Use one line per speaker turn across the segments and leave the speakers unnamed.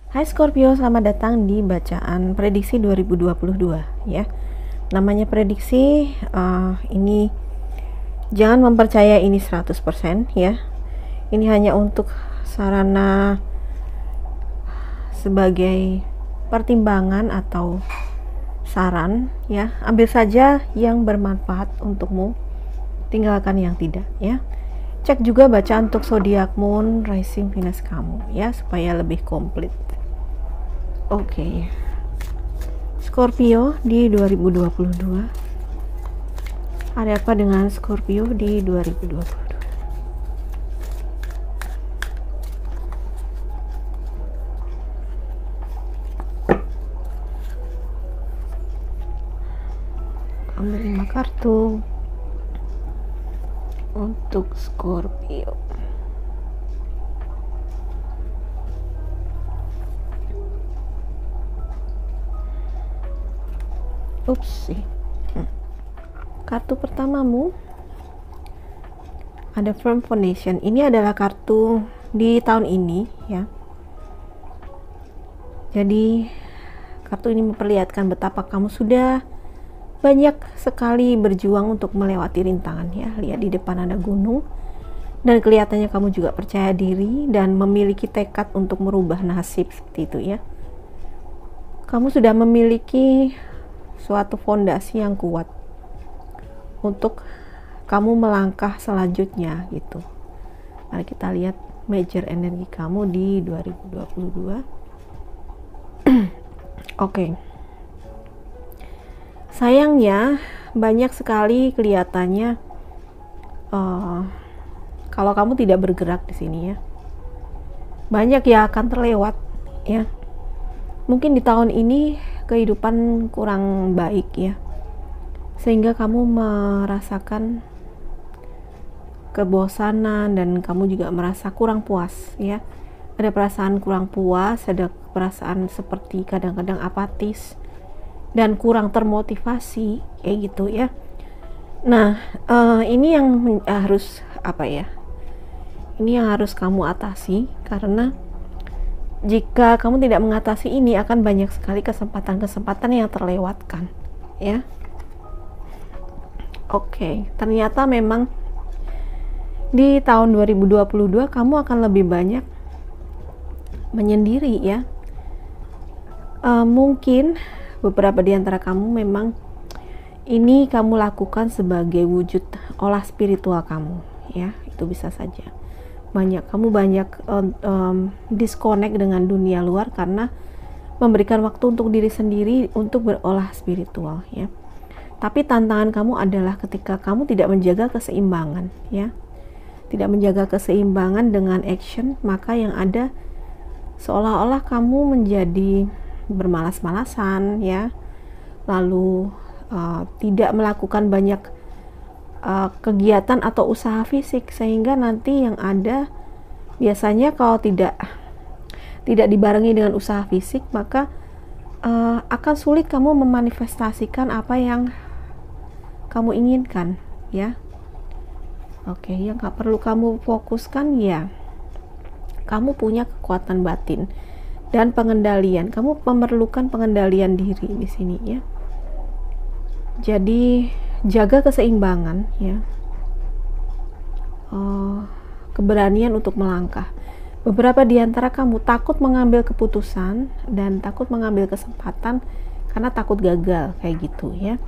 Hai Scorpio, selamat datang di bacaan prediksi 2022 ya. Namanya prediksi, ini jangan mempercaya ini 100% ya. Ini hanya untuk sarana sebagai pertimbangan atau saran ya. Ambil saja yang bermanfaat untukmu, tinggalkan yang tidak ya. Cek juga bacaan untuk zodiak, moon, rising, Venus kamu ya, supaya lebih komplit. Oke. Scorpio di 2022. Ada apa dengan Scorpio di 2022? Ambil 5 kartu untuk Scorpio. Ups sih. Kartu pertamamu ada Firm Foundation. Ini adalah kartu di tahun ini ya. Jadi kartu ini memperlihatkan betapa kamu sudah banyak sekali berjuang untuk melewati rintangan ya. Lihat di depan ada gunung dan kelihatannya kamu juga percaya diri dan memiliki tekad untuk merubah nasib seperti itu ya. Kamu sudah memiliki suatu fondasi yang kuat untuk kamu melangkah selanjutnya gitu. Mari kita lihat major energi kamu di 2022. Oke. Sayangnya banyak sekali kelihatannya kalau kamu tidak bergerak di sini ya. Banyak yang akan terlewat ya. Mungkin di tahun ini kehidupan kurang baik ya, sehingga kamu merasakan kebosanan dan kamu juga merasa kurang puas ya. Ada perasaan kurang puas, ada perasaan seperti kadang-kadang apatis dan kurang termotivasi kayak gitu ya. Nah, ini yang harus apa ya? Ini yang harus kamu atasi, karena jika kamu tidak mengatasi ini akan banyak sekali kesempatan-kesempatan yang terlewatkan ya. Oke, ternyata memang di tahun 2022 kamu akan lebih banyak menyendiri ya. Mungkin beberapa di antara kamu memang ini kamu lakukan sebagai wujud olah spiritual kamu ya, itu bisa saja. Kamu banyak disconnect dengan dunia luar karena memberikan waktu untuk diri sendiri untuk berolah spiritual ya. Tapi tantangan kamu adalah ketika kamu tidak menjaga keseimbangan ya. Tidak menjaga keseimbangan dengan action, maka yang ada seolah-olah kamu menjadi bermalas-malasan ya. Lalu tidak melakukan banyak kegiatan atau usaha fisik, sehingga nanti yang ada biasanya kalau tidak dibarengi dengan usaha fisik, maka akan sulit kamu memanifestasikan apa yang kamu inginkan ya. Oke, yang gak perlu kamu fokuskan ya, kamu punya kekuatan batin dan pengendalian. Kamu memerlukan pengendalian diri di sini ya. Jadi jaga keseimbangan ya. Keberanian untuk melangkah. Beberapa di antara kamu takut mengambil keputusan dan takut mengambil kesempatan karena takut gagal kayak gitu ya.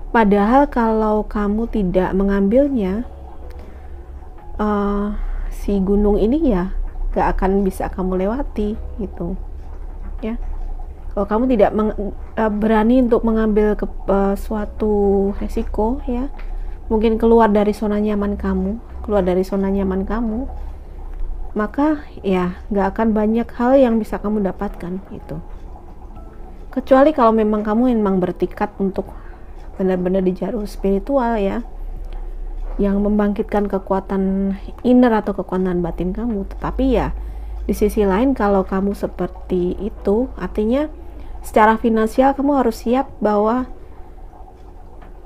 Padahal kalau kamu tidak mengambilnya, si gunung ini ya gak akan bisa kamu lewati gitu ya. Kalau kamu tidak berani untuk mengambil suatu resiko ya, mungkin keluar dari zona nyaman kamu, maka ya gak akan banyak hal yang bisa kamu dapatkan gitu. Kecuali kalau memang kamu memang bertekad untuk benar-benar di jalur spiritual ya, yang membangkitkan kekuatan inner atau kekuatan batin kamu. Tetapi ya di sisi lain, kalau kamu seperti itu, artinya secara finansial kamu harus siap bahwa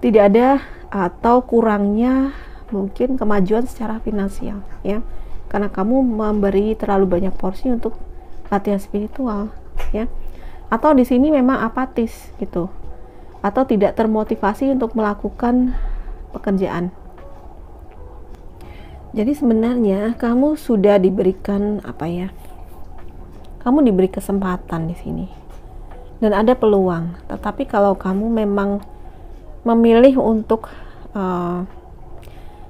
tidak ada atau kurangnya mungkin kemajuan secara finansial ya, karena kamu memberi terlalu banyak porsi untuk latihan spiritual, ya. Atau di sini memang apatis gitu, atau tidak termotivasi untuk melakukan pekerjaan. Jadi sebenarnya kamu sudah diberikan kamu diberi kesempatan di sini dan ada peluang. Tetapi kalau kamu memang memilih untuk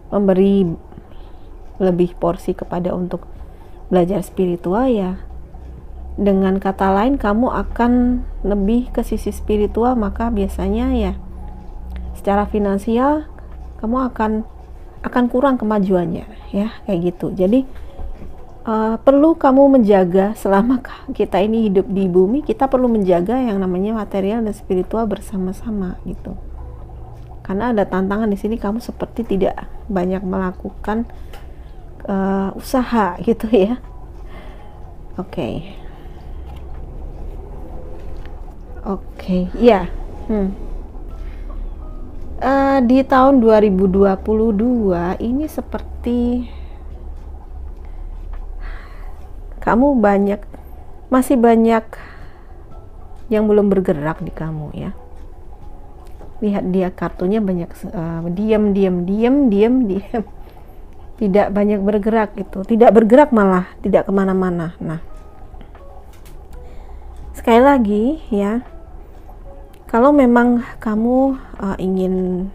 memberi lebih porsi kepada untuk belajar spiritual, ya dengan kata lain kamu akan lebih ke sisi spiritual, maka biasanya ya secara finansial kamu akan kurang kemajuannya, ya kayak gitu. Jadi perlu kamu menjaga, selama kita ini hidup di bumi, kita perlu menjaga yang namanya material dan spiritual bersama-sama gitu. Karena ada tantangan di sini, kamu seperti tidak banyak melakukan usaha gitu ya. Oke, ya. Di tahun 2022 ini seperti kamu masih banyak yang belum bergerak di kamu, ya. Lihat dia kartunya banyak diam, tidak banyak bergerak gitu, tidak bergerak, malah tidak kemana-mana. Nah, sekali lagi ya, kalau memang kamu ingin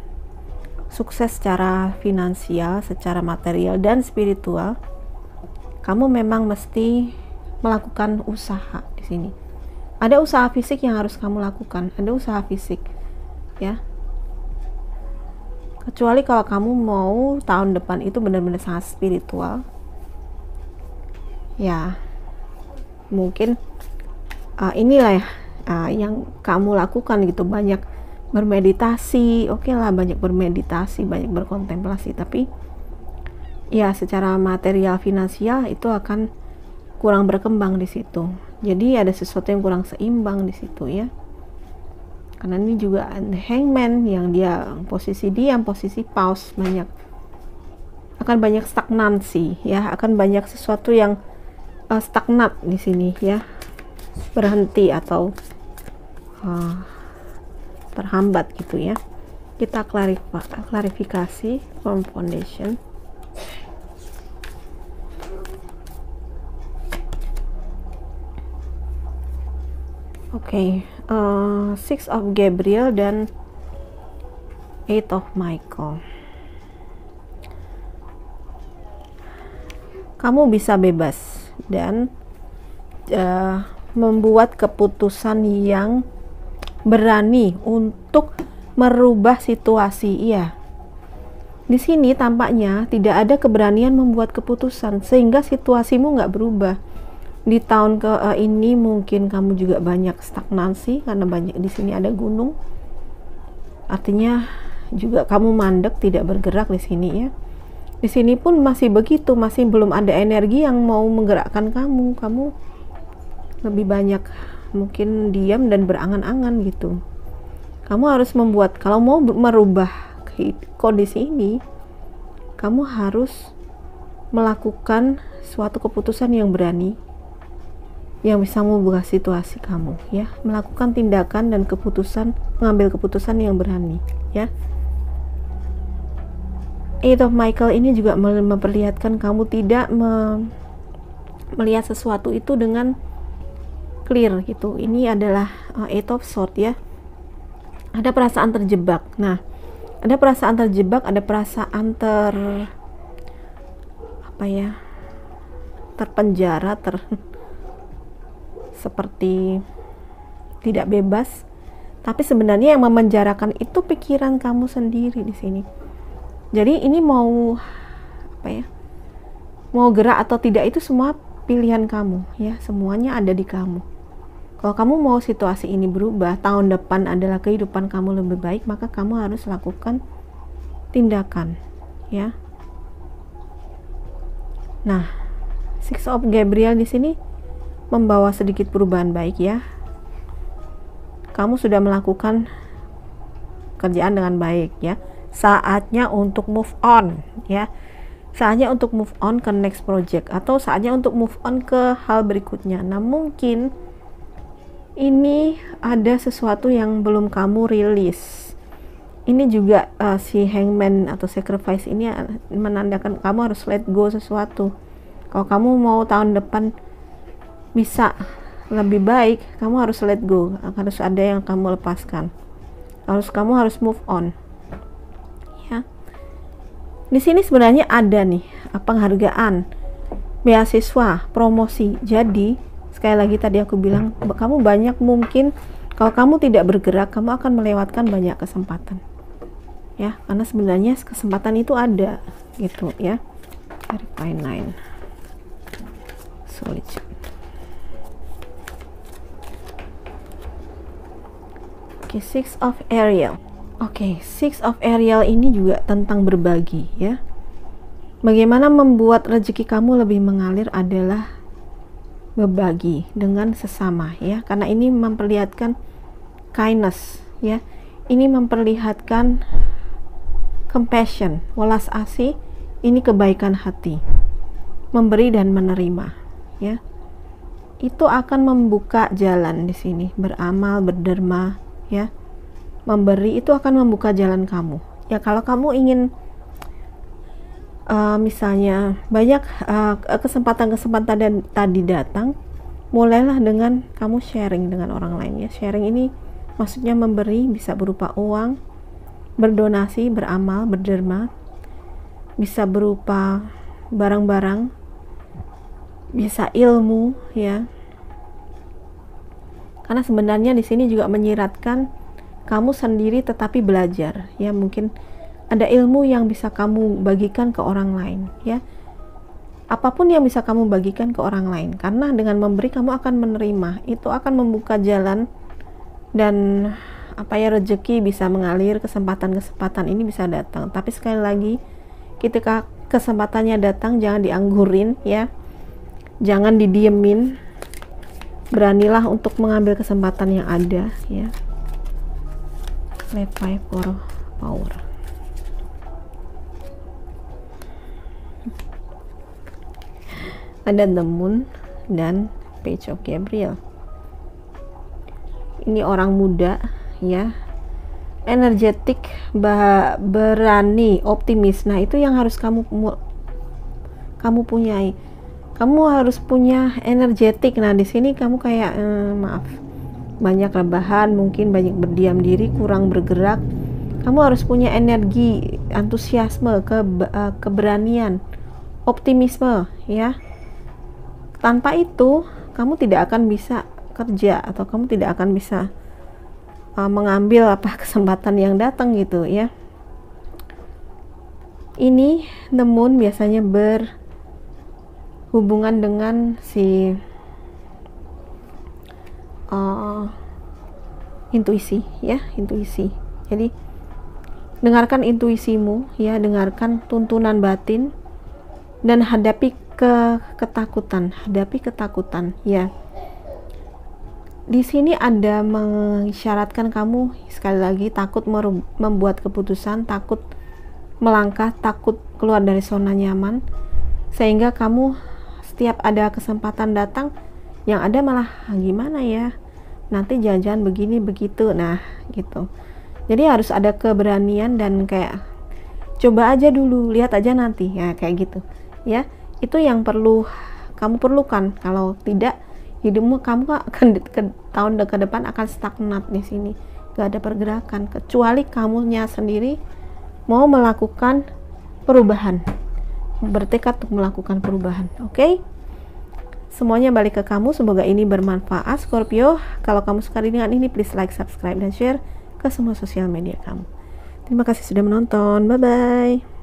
sukses secara finansial, secara material dan spiritual, kamu memang mesti melakukan usaha di sini. Ada usaha fisik yang harus kamu lakukan, ada usaha fisik, ya. Kecuali kalau kamu mau tahun depan itu benar-benar sangat spiritual, ya mungkin inilah ya yang kamu lakukan gitu. Banyak bermeditasi, oke lah, banyak bermeditasi, banyak berkontemplasi, tapi ya secara material finansial itu akan kurang berkembang di situ. Jadi ada sesuatu yang kurang seimbang di situ, ya. Karena ini juga hangman yang dia posisi diam, posisi pause, akan banyak stagnansi, ya, akan banyak sesuatu yang stagnat di sini, ya, berhenti atau terhambat gitu, ya. Kita klarifikasi from foundation. Six of Gabriel dan Eight of Michael. Kamu bisa bebas dan membuat keputusan yang berani untuk merubah situasi. Iya, di sini tampaknya tidak ada keberanian membuat keputusan sehingga situasimu nggak berubah. Di tahun ini mungkin kamu juga banyak stagnansi karena banyak di sini ada gunung. Artinya juga kamu mandek, tidak bergerak di sini, ya. Di sini pun masih begitu, masih belum ada energi yang mau menggerakkan kamu. Kamu lebih banyak mungkin diam dan berangan-angan gitu. Kamu harus kalau mau merubah kondisi ini, kamu harus melakukan suatu keputusan yang berani, yang bisa mengubah situasi kamu, ya. Melakukan tindakan dan mengambil keputusan yang berani, ya. Eight of Michael ini juga memperlihatkan kamu tidak melihat sesuatu itu dengan clear gitu. Ini adalah Eight of Swords, ya. Ada perasaan terjebak. Nah, ada perasaan terjebak, ada perasaan terpenjara, seperti tidak bebas, tapi sebenarnya yang memenjarakan itu pikiran kamu sendiri di sini. Jadi ini mau gerak atau tidak itu semua pilihan kamu, ya. Semuanya ada di kamu. Kalau kamu mau situasi ini berubah, tahun depan adalah kehidupan kamu lebih baik, maka kamu harus lakukan tindakan, ya. Nah, Six of Gabriel di sini membawa sedikit perubahan baik, ya. Kamu sudah melakukan kerjaan dengan baik, ya. Saatnya untuk move on, ya. saatnya untuk move on ke next project, atau saatnya untuk move on ke hal berikutnya. Nah, mungkin ini ada sesuatu yang belum kamu rilis. Ini juga si hangman atau sacrifice ini menandakan kamu harus let go sesuatu. Kalau kamu mau tahun depan bisa lebih baik, kamu harus let go, harus ada yang kamu lepaskan, kamu harus move on. Ya, di sini sebenarnya ada nih penghargaan, beasiswa, promosi. Jadi sekali lagi tadi aku bilang, kamu banyak mungkin kalau kamu tidak bergerak, kamu akan melewatkan banyak kesempatan. Ya, karena sebenarnya kesempatan itu ada gitu ya. Verify 9 solitude. Oke, Six of Ariel. Oke, Six of Ariel ini juga tentang berbagi ya. Bagaimana membuat rezeki kamu lebih mengalir adalah berbagi dengan sesama ya, karena ini memperlihatkan kindness ya. Ini memperlihatkan compassion, welas asih, ini kebaikan hati, memberi dan menerima ya. Itu akan membuka jalan di sini, beramal, berderma ya. Memberi itu akan membuka jalan kamu. Ya, kalau kamu ingin misalnya banyak kesempatan-kesempatan dan tadi datang, mulailah dengan kamu sharing dengan orang lain ya. Sharing ini maksudnya memberi, bisa berupa uang, berdonasi, beramal, berderma, bisa berupa barang-barang, bisa ilmu ya. Karena sebenarnya di sini juga menyiratkan kamu sendiri tetapi belajar ya. Mungkin ada ilmu yang bisa kamu bagikan ke orang lain ya. Apapun yang bisa kamu bagikan ke orang lain, karena dengan memberi kamu akan menerima, itu akan membuka jalan dan rezeki bisa mengalir, kesempatan-kesempatan ini bisa datang. Tapi sekali lagi, ketika kesempatannya datang jangan dianggurin ya, jangan didiemin, beranilah untuk mengambil kesempatan yang ada ya. Five for power. Ada the moon dan page of Gabriel. Ini orang muda ya, energetik, berani, optimis. Nah, itu yang harus kamu punyai. Kamu harus punya energetik. Nah, di sini kamu kayak banyak rebahan, mungkin banyak berdiam diri, kurang bergerak. Kamu harus punya energi, antusiasme, keberanian, optimisme ya. Tanpa itu kamu tidak akan bisa kerja, atau kamu tidak akan bisa mengambil kesempatan yang datang gitu ya. Ini the moon biasanya berhubungan dengan si intuisi ya, intuisi. Jadi dengarkan intuisimu ya, dengarkan tuntunan batin dan hadapi ketakutan ya. Di sini ada mengisyaratkan kamu sekali lagi takut membuat keputusan, takut melangkah, takut keluar dari zona nyaman, sehingga kamu setiap ada kesempatan datang, yang ada malah gimana ya, nanti jangan-jangan begini begitu. Nah gitu. Jadi harus ada keberanian dan kayak coba aja dulu, lihat aja nanti ya, kayak gitu ya. Itu yang perlu kamu perlukan. Kalau tidak, hidupmu kamu akan tahun ke depan akan stagnat di sini, gak ada pergerakan, kecuali kamunya sendiri mau melakukan perubahan, bertekad untuk melakukan perubahan. Oke? Semuanya balik ke kamu. Semoga ini bermanfaat, Scorpio. Kalau kamu suka dengan ini, please like, subscribe, dan share ke semua sosial media kamu. Terima kasih sudah menonton. Bye bye.